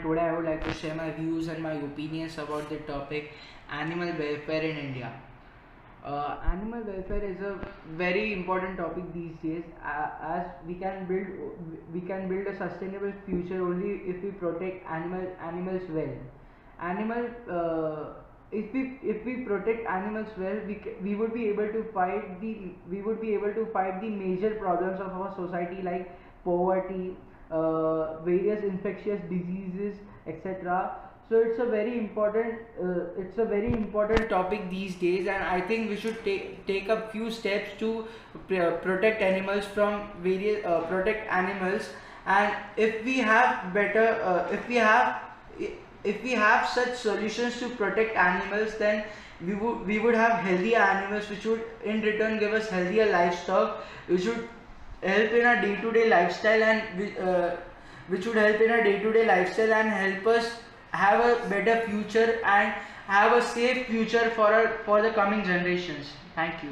today I would like to share my views and my opinions about the topic animal welfare in India. Animal welfare is a very important topic these days, as we can build a sustainable future only if we protect animals well. Animal if we protect animals well, we would be able to fight the major problems of our society, like poverty, various infectious diseases, etc. So it's a very important topic these days, and I think we should take a few steps to protect animals from various protect animals. And if we have such solutions to protect animals, then we would have healthier animals, which would in return give us healthier livestock, which would help in our day-to-day lifestyle, which would help in our day-to-day lifestyle and help us have a better future and have a safe future for the coming generations. Thank you.